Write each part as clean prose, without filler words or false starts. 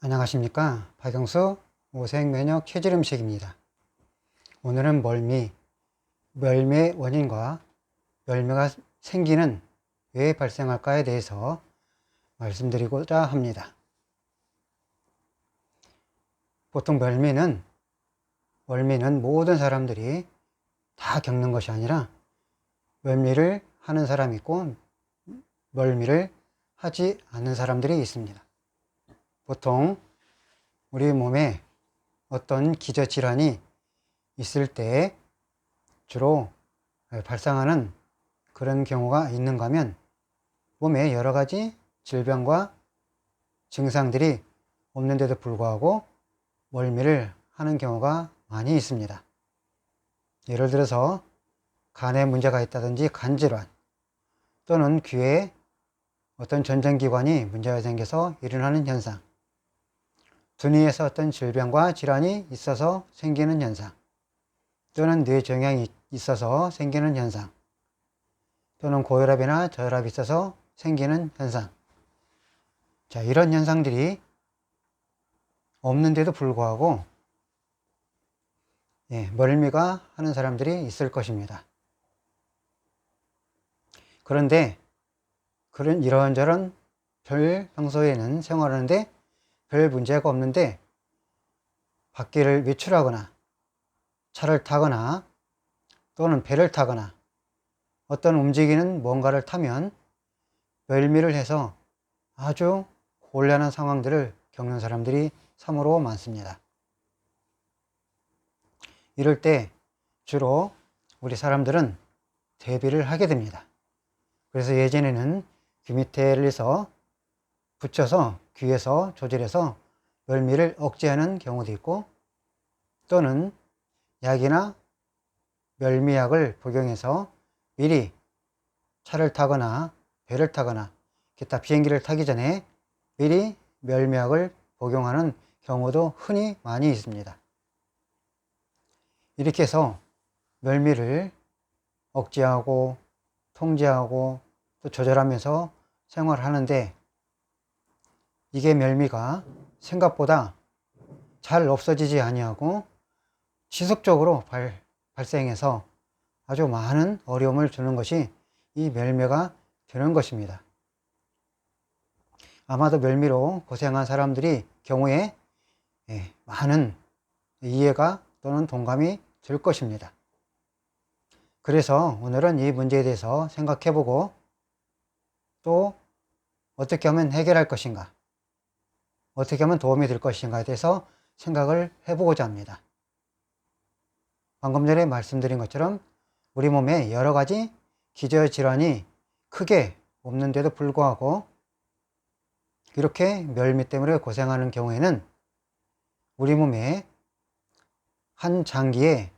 안녕하십니까. 박영수 오색면역 체질 음식입니다. 오늘은 멸미의 원인과 멸미가 생기는 왜 발생할까에 대해서 말씀드리고자 합니다. 보통 멀미는 모든 사람들이 다 겪는 것이 아니라 멀미를 하는 사람이 있고 멀미를 하지 않는 사람들이 있습니다. 보통 우리 몸에 어떤 기저질환이 있을 때 주로 발생하는 그런 경우가 있는가 하면 몸에 여러 가지 질병과 증상들이 없는데도 불구하고 멀미를 하는 경우가 많이 있습니다. 예를 들어서 간에 문제가 있다든지 간질환, 또는 귀에 어떤 전정기관이 문제가 생겨서 일어나는 현상, 두뇌에서 어떤 질병과 질환이 있어서 생기는 현상, 또는 뇌종양이 있어서 생기는 현상, 또는 고혈압이나 저혈압이 있어서 생기는 현상. 자, 이런 현상들이 없는데도 불구하고 멀미가 하는 사람들이 있을 것입니다. 그런데 이런저런 평소에는 생활하는데 별 문제가 없는데 밖을 외출하거나 차를 타거나 또는 배를 타거나 어떤 움직이는 뭔가를 타면 멀미를 해서 아주 곤란한 상황들을 겪는 사람들이 참으로 많습니다. 이럴 때 주로 우리 사람들은 대비를 하게 됩니다. 그래서 예전에는 귀 밑에를 해서 붙여서 귀에서 조절해서 멀미를 억제하는 경우도 있고, 또는 약이나 멀미약을 복용해서 미리 차를 타거나 배를 타거나 기타 비행기를 타기 전에 미리 멀미약을 복용하는 경우도 흔히 많이 있습니다. 이렇게 해서 멀미를 억제하고 통제하고 또 조절하면서 생활하는데, 이게 멀미가 생각보다 잘 없어지지 아니하고 지속적으로 발생해서 아주 많은 어려움을 주는 것이 이 멀미가 되는 것입니다. 아마도 멀미로 고생한 사람들이 경우에 많은 이해가 또는 동감이 될 것입니다. 그래서 오늘은 이 문제에 대해서 생각해보고 또 어떻게 하면 해결할 것인가, 어떻게 하면 도움이 될 것인가에 대해서 생각을 해보고자 합니다. 방금 전에 말씀드린 것처럼 우리 몸에 여러 가지 기저질환이 크게 없는데도 불구하고 이렇게 멀미 때문에 고생하는 경우에는 우리 몸의 한 장기의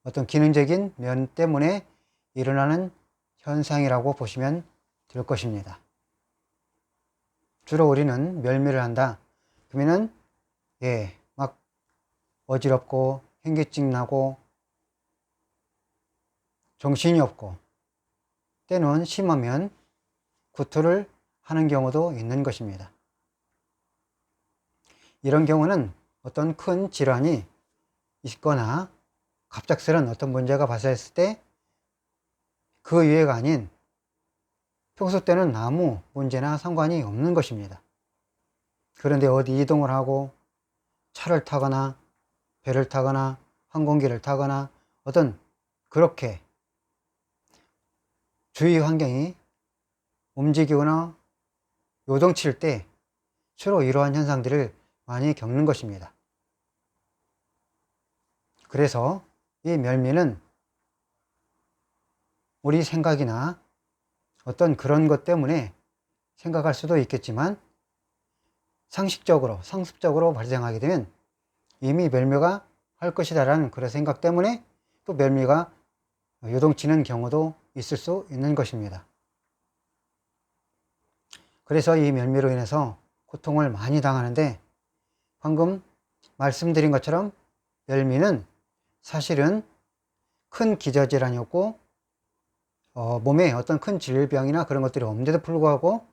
어떤 기능적인 면 때문에 일어나는 현상이라고 보시면 될 것입니다. 주로 우리는 멀미를 한다 그러면은 막 어지럽고 현기증 나고 정신이 없고 때는 심하면 구토를 하는 경우도 있는 것입니다. 이런 경우는 어떤 큰 질환이 있거나 갑작스런 어떤 문제가 발생했을 때 그 이유가 아닌 평소 때는 아무 문제나 상관이 없는 것입니다. 그런데 어디 이동을 하고 차를 타거나 배를 타거나 항공기를 타거나 어떤 그렇게 주위 환경이 움직이거나 요동칠 때 주로 이러한 현상들을 많이 겪는 것입니다. 그래서 이 멀미는 우리 생각이나 어떤 그런 것 때문에 생각할 수도 있겠지만 상습적으로 발생하게 되면 이미 멀미가 할 것이다 라는 그런 생각 때문에 또 멀미가 요동치는 경우도 있을 수 있는 것입니다. 그래서 이 멀미로 인해서 고통을 많이 당하는데, 방금 말씀드린 것처럼 멀미는 사실은 큰 기저질환이었고 몸에 어떤 큰 질병이나 그런 것들이 없는데도 불구하고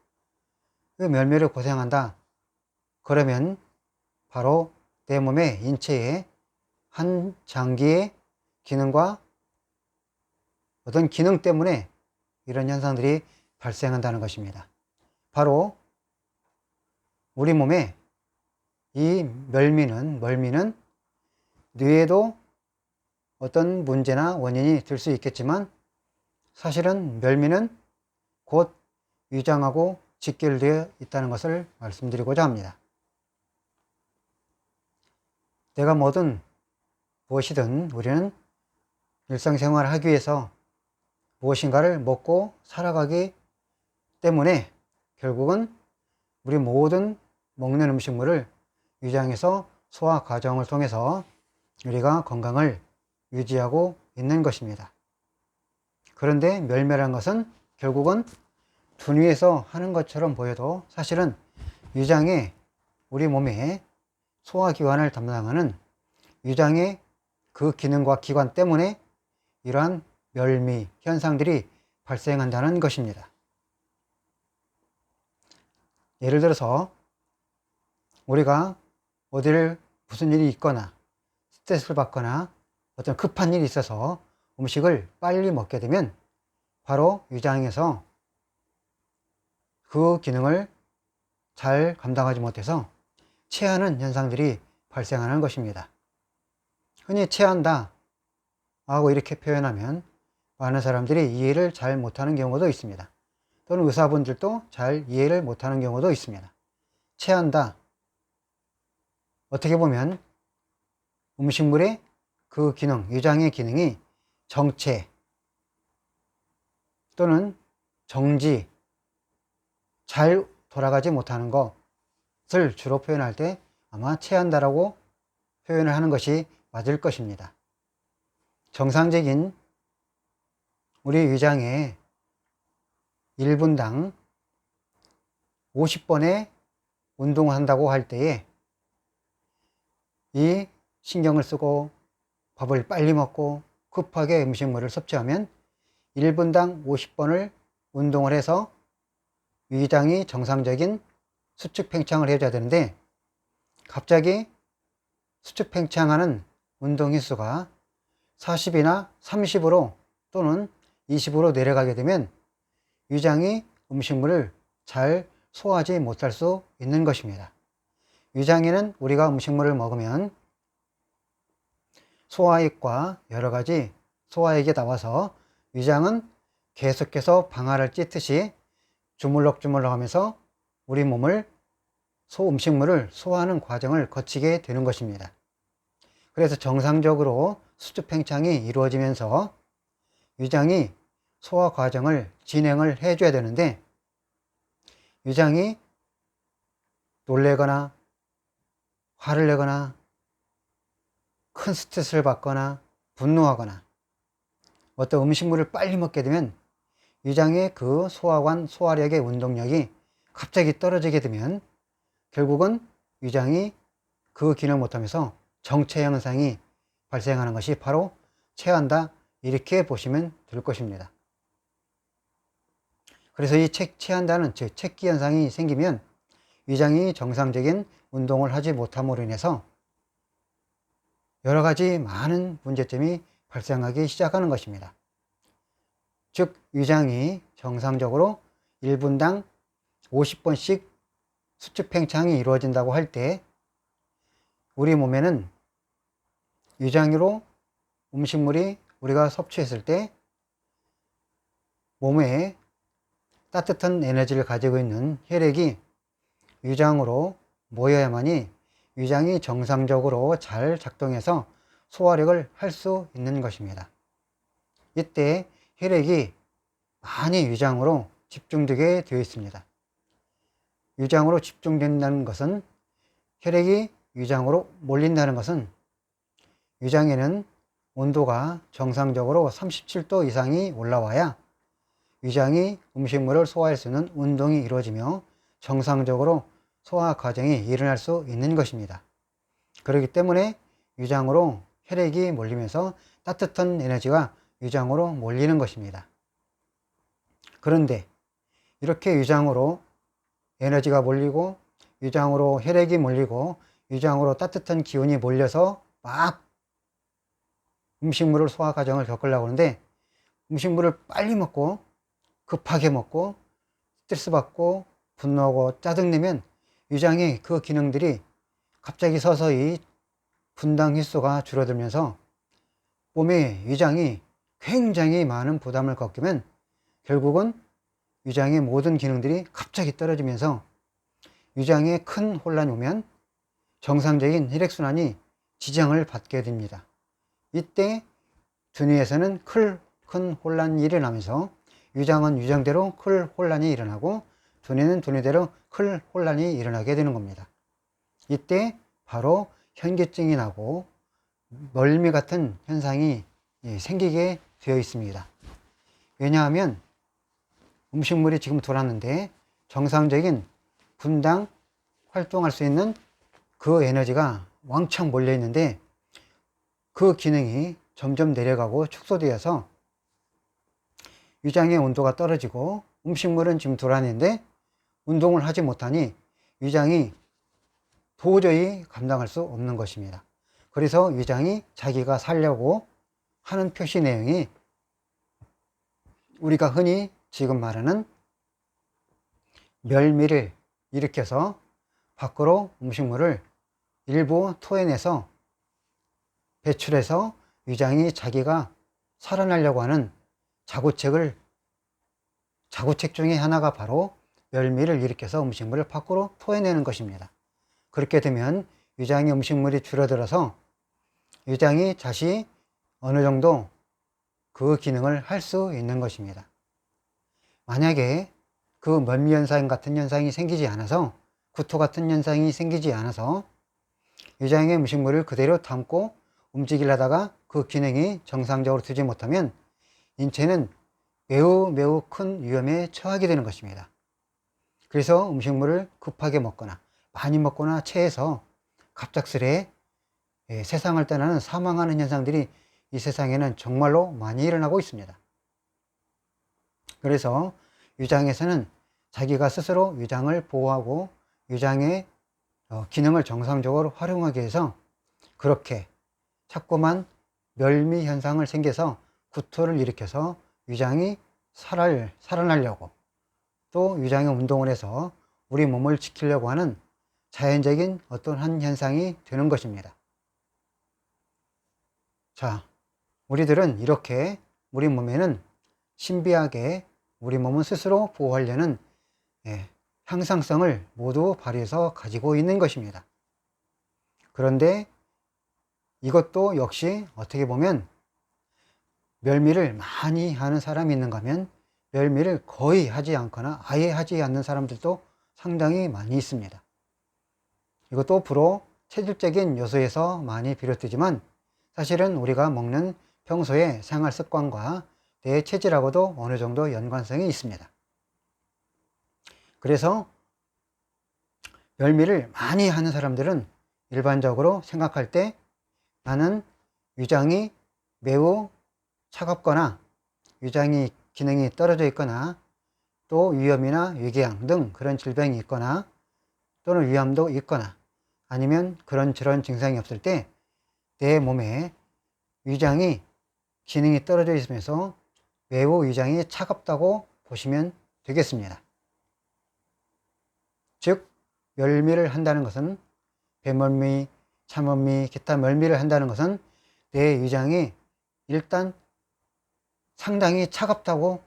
왜 멀미를 고생한다, 그러면 바로 내 몸의 인체의 한 장기의 기능과 어떤 기능 때문에 이런 현상들이 발생한다는 것입니다. 바로 우리 몸에 이 멀미는 뇌에도 어떤 문제나 원인이 될 수 있겠지만 사실은 멀미는 곧 위장하고 직결되어 있다는 것을 말씀드리고자 합니다. 내가 뭐든 무엇이든 우리는 일상생활을 하기 위해서 무엇인가를 먹고 살아가기 때문에 결국은 우리 모든 먹는 음식물을 위장에서 소화 과정을 통해서 우리가 건강을 유지하고 있는 것입니다. 그런데 멸멸한 것은 결국은 둔 위에서 하는 것처럼 보여도 사실은 위장에 우리 몸의 소화기관을 담당하는 위장의 그 기능과 기관 때문에 이러한 멸미 현상들이 발생한다는 것입니다. 예를 들어서 우리가 어디를 무슨 일이 있거나 스트레스를 받거나 어떤 급한 일이 있어서 음식을 빨리 먹게 되면 바로 위장에서 그 기능을 잘 감당하지 못해서 체하는 현상들이 발생하는 것입니다. 흔히 체한다 하고 이렇게 표현하면 많은 사람들이 이해를 잘 못하는 경우도 있습니다. 또는 의사분들도 잘 이해를 못하는 경우도 있습니다. 체한다. 어떻게 보면 음식물의 그 기능, 위장의 기능이 정체 또는 정지, 잘 돌아가지 못하는 것을 주로 표현할 때 아마 체한다라고 표현을 하는 것이 맞을 것입니다. 정상적인 우리 위장에 1분당 50번의 운동을 한다고 할 때에 이 신경을 쓰고 밥을 빨리 먹고 급하게 음식물을 섭취하면 1분당 50번을 운동을 해서 위장이 정상적인 수축 팽창을 해줘야 되는데 갑자기 수축 팽창하는 운동 횟수가 40이나 30으로 또는 20으로 내려가게 되면 위장이 음식물을 잘 소화하지 못할 수 있는 것입니다. 위장에는 우리가 음식물을 먹으면 소화액과 여러 가지 소화액이 나와서 위장은 계속해서 방아를 찢듯이 주물럭주물럭 하면서 우리 몸을 음식물을 소화하는 과정을 거치게 되는 것입니다. 그래서 정상적으로 수축 팽창이 이루어지면서 위장이 소화 과정을 진행을 해줘야 되는데 위장이 놀래거나 화를 내거나 큰 스트레스를 받거나 분노하거나 어떤 음식물을 빨리 먹게 되면 위장의 그 소화관 소화력의 운동력이 갑자기 떨어지게 되면 결국은 위장이 그 기능을 못하면서 정체 현상이 발생하는 것이 바로 체한다 이렇게 보시면 될 것입니다. 그래서 이 체한다는 즉 체기 현상이 생기면 위장이 정상적인 운동을 하지 못함으로 인해서 여러 가지 많은 문제점이 발생하기 시작하는 것입니다. 즉 위장이 정상적으로 1분당 50번씩 수축 팽창이 이루어진다고 할 때 우리 몸에는 위장으로 음식물이 우리가 섭취했을 때 몸에 따뜻한 에너지를 가지고 있는 혈액이 위장으로 모여야만이 위장이 정상적으로 잘 작동해서 소화력을 할 수 있는 것입니다. 이때 혈액이 많이 위장으로 집중되게 되어 있습니다. 위장으로 집중된다는 것은 혈액이 위장으로 몰린다는 것은 위장에는 온도가 정상적으로 37도 이상이 올라와야 위장이 음식물을 소화할 수 있는 운동이 이루어지며 정상적으로 소화 과정이 일어날 수 있는 것입니다. 그렇기 때문에 위장으로 혈액이 몰리면서 따뜻한 에너지가 위장으로 몰리는 것입니다. 그런데 이렇게 위장으로 에너지가 몰리고 위장으로 혈액이 몰리고 위장으로 따뜻한 기운이 몰려서 막 음식물을 소화 과정을 겪으려고 하는데, 음식물을 빨리 먹고 급하게 먹고 스트레스 받고 분노하고 짜증내면 위장의 그 기능들이 갑자기 서서히 분당 횟수가 줄어들면서 몸의 위장이 굉장히 많은 부담을 겪으면 결국은 위장의 모든 기능들이 갑자기 떨어지면서 위장에 큰 혼란이 오면 정상적인 혈액순환이 지장을 받게 됩니다. 이때 두뇌에서는 큰 혼란이 일어나면서 위장은 위장대로 큰 혼란이 일어나고 두뇌는 두뇌대로 큰 혼란이 일어나게 되는 겁니다. 이때 바로 현기증이 나고 멀미 같은 현상이 생기게 되어 있습니다. 왜냐하면 음식물이 지금 돌았는데 정상적인 분당 활동할 수 있는 그 에너지가 왕창 몰려 있는데 그 기능이 점점 내려가고 축소되어서 위장의 온도가 떨어지고 음식물은 지금 돌아내는데 운동을 하지 못하니 위장이 도저히 감당할 수 없는 것입니다. 그래서 위장이 자기가 살려고 하는 표시 내용이 우리가 흔히 지금 말하는 멸미를 일으켜서 밖으로 음식물을 일부 토해내서 배출해서 위장이 자기가 살아나려고 하는 자구책 중에 하나가 바로 멸미를 일으켜서 음식물을 밖으로 토해내는 것입니다. 그렇게 되면 위장의 음식물이 줄어들어서 위장이 다시 어느 정도 그 기능을 할 수 있는 것입니다. 만약에 그 멀미 현상 같은 현상이 생기지 않아서, 구토 같은 현상이 생기지 않아서 위장의 음식물을 그대로 담고 움직이려다가 그 기능이 정상적으로 되지 못하면 인체는 매우 큰 위험에 처하게 되는 것입니다. 그래서 음식물을 급하게 먹거나 많이 먹거나 체해서 갑작스레 세상을 떠나는 사망하는 현상들이 이 세상에는 정말로 많이 일어나고 있습니다. 그래서 위장에서는 자기가 스스로 위장을 보호하고 위장의 기능을 정상적으로 활용하기 위해서 그렇게 자꾸만 멸미 현상을 생겨서 구토를 일으켜서 위장이 살아나려고, 또 위장의 운동을 해서 우리 몸을 지키려고 하는 자연적인 어떤 한 현상이 되는 것입니다. 자, 우리들은 이렇게 우리 몸에는 신비하게 우리 몸은 스스로 보호하려는 향상성을 모두 발휘해서 가지고 있는 것입니다. 그런데 이것도 역시 어떻게 보면 멸미를 많이 하는 사람이 있는가 하면 멸미를 거의 하지 않거나 아예 하지 않는 사람들도 상당히 많이 있습니다. 이것도 주로 체질적인 요소에서 많이 비롯되지만 사실은 우리가 먹는 평소의 생활 습관과 내 체질하고도 어느 정도 연관성이 있습니다. 그래서 멸미를 많이 하는 사람들은 일반적으로 생각할 때 나는 위장이 매우 차갑거나 위장이 기능이 떨어져 있거나 또 위염이나 위궤양 등 그런 질병이 있거나 또는 위암도 있거나 아니면 그런 증상이 없을 때 내 몸에 위장이 기능이 떨어져 있으면서 매우 위장이 차갑다고 보시면 되겠습니다. 즉 멸미를 한다는 것은 배멀미, 차멀미, 기타 멀미를 한다는 것은 내 위장이 일단 상당히 차갑다고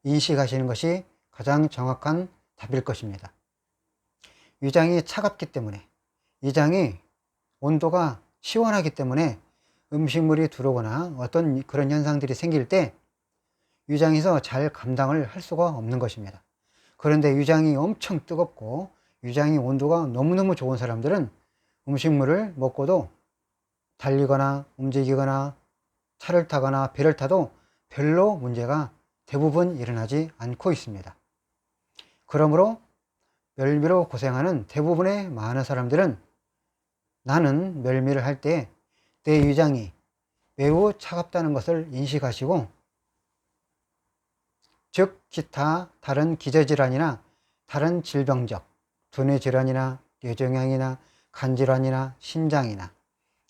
인식하시는 것이 가장 정확한 답일 것입니다. 위장이 차갑기 때문에, 위장이 온도가 시원하기 때문에 음식물이 들어오거나 어떤 그런 현상들이 생길 때 위장에서 잘 감당을 할 수가 없는 것입니다. 그런데 위장이 엄청 뜨겁고 위장의 온도가 너무너무 좋은 사람들은 음식물을 먹고도 달리거나 움직이거나 차를 타거나 배를 타도 별로 문제가 대부분 일어나지 않고 있습니다. 그러므로 멸미로 고생하는 대부분의 많은 사람들은 나는 멸미를 할 때 내 위장이 매우 차갑다는 것을 인식하시고, 즉 기타 다른 기저질환이나 다른 질병적 두뇌 질환이나 뇌종양이나 간질환이나 신장이나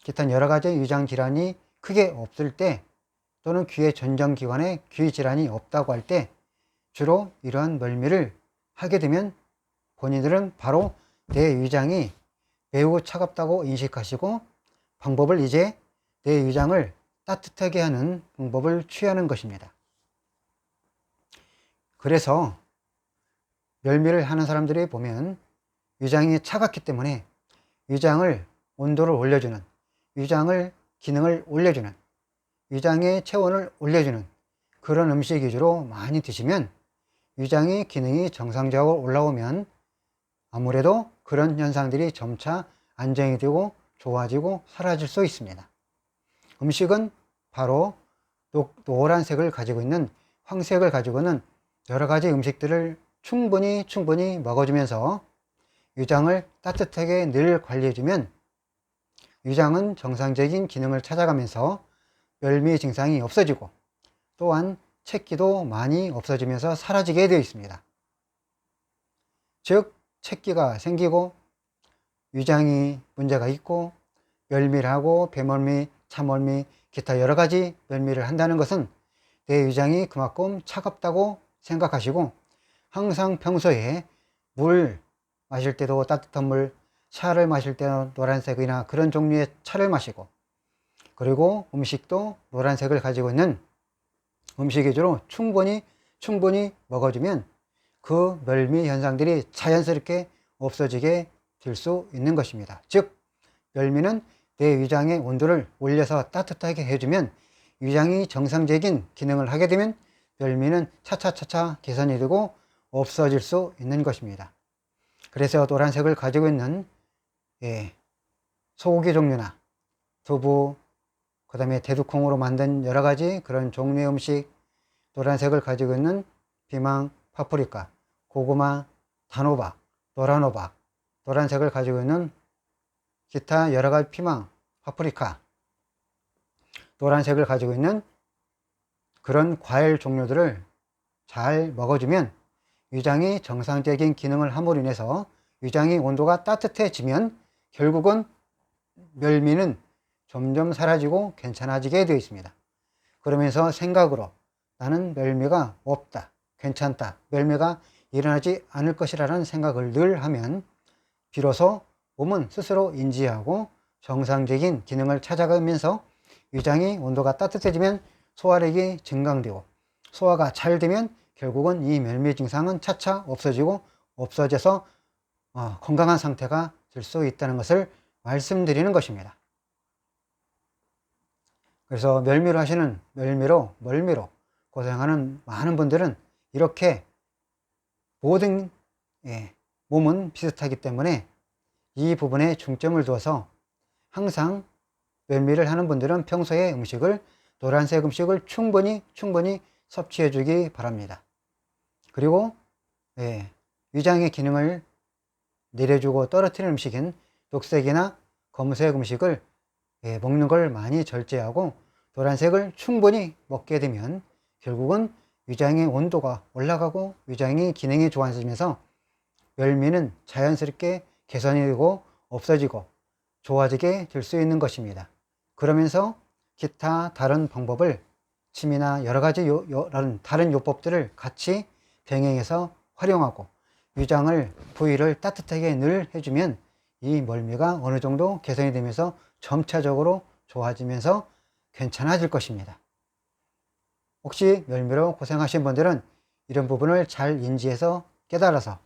기타 여러 가지 위장 질환이 크게 없을 때, 또는 귀의 전정기관에 귀 질환이 없다고 할 때 주로 이러한 멀미를 하게 되면 본인들은 바로 내 위장이 매우 차갑다고 인식하시고 방법을 이제 내 위장을 따뜻하게 하는 방법을 취하는 것입니다. 그래서 멀미를 하는 사람들이 보면 위장이 차갑기 때문에 위장을 온도를 올려주는, 위장을 기능을 올려주는, 위장의 체온을 올려주는 그런 음식 위주로 많이 드시면 위장의 기능이 정상적으로 올라오면 아무래도 그런 현상들이 점차 안정이 되고 좋아지고 사라질 수 있습니다. 음식은 바로 노란색을 가지고 있는, 황색을 가지고 있는 여러 가지 음식들을 충분히 먹어주면서 위장을 따뜻하게 늘 관리해주면 위장은 정상적인 기능을 찾아가면서 멀미 증상이 없어지고 또한 체기도 많이 없어지면서 사라지게 되어 있습니다. 즉, 체기가 생기고 위장이 문제가 있고 멀미를 하고 배멀미, 차멀미, 기타 여러 가지 멀미를 한다는 것은 내 위장이 그만큼 차갑다고 생각하시고 항상 평소에 물 마실 때도 따뜻한 물, 차를 마실 때는 노란색이나 그런 종류의 차를 마시고, 그리고 음식도 노란색을 가지고 있는 음식 위주로 충분히 먹어주면 그 멀미 현상들이 자연스럽게 없어지게 될 수 있는 것입니다. 즉, 멀미는 내 위장의 온도를 올려서 따뜻하게 해주면 위장이 정상적인 기능을 하게 되면 멀미는 차차차차 개선이 되고 없어질 수 있는 것입니다. 그래서 노란색을 가지고 있는 소고기 종류나 두부, 그 다음에 대두콩으로 만든 여러 가지 그런 종류의 음식, 노란색을 가지고 있는 피망, 파프리카, 고구마, 단호박, 노란호박, 노란색을 가지고 있는 기타 여러 가지 피망, 파프리카, 노란색을 가지고 있는 그런 과일 종류들을 잘 먹어주면 위장이 정상적인 기능을 함으로 인해서 위장의 온도가 따뜻해지면 결국은 멀미는 점점 사라지고 괜찮아지게 되어 있습니다. 그러면서 생각으로 나는 멀미가 없다, 괜찮다, 멀미가 일어나지 않을 것이라는 생각을 늘 하면 비로소 몸은 스스로 인지하고 정상적인 기능을 찾아가면서 위장의 온도가 따뜻해지면 소화력이 증강되고 소화가 잘 되면 결국은 이 멀미 증상은 차차 없어져서 건강한 상태가 될 수 있다는 것을 말씀드리는 것입니다. 그래서 멀미로 하시는 멀미로 고생하는 많은 분들은 이렇게 모든 몸은 비슷하기 때문에 이 부분에 중점을 두어서 항상 멀미를 하는 분들은 평소에 노란색 음식을 충분히 섭취해 주기 바랍니다. 그리고 위장의 기능을 내려주고 떨어뜨리는 음식인 녹색이나 검은색 음식을 먹는 걸 많이 절제하고 노란색을 충분히 먹게 되면 결국은 위장의 온도가 올라가고 위장의 기능이 좋아지면서 멀미는 자연스럽게 개선이 되고 없어지고 좋아지게 될 수 있는 것입니다. 그러면서 기타 다른 방법을, 침이나 여러 가지 다른 요법들을 같이 병행해서 활용하고 위장을, 부위를 따뜻하게 늘 해주면 이 멀미가 어느 정도 개선이 되면서 점차적으로 좋아지면서 괜찮아질 것입니다. 혹시 멀미로 고생하신 분들은 이런 부분을 잘 인지해서 깨달아서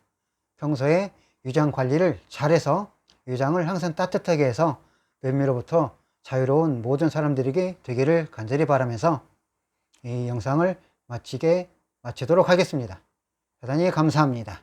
평소에 위장 관리를 잘해서 위장을 항상 따뜻하게 해서 멀미로부터 자유로운 모든 사람들에게 되기를 간절히 바라면서 이 영상을 마치도록 하겠습니다. 대단히 감사합니다.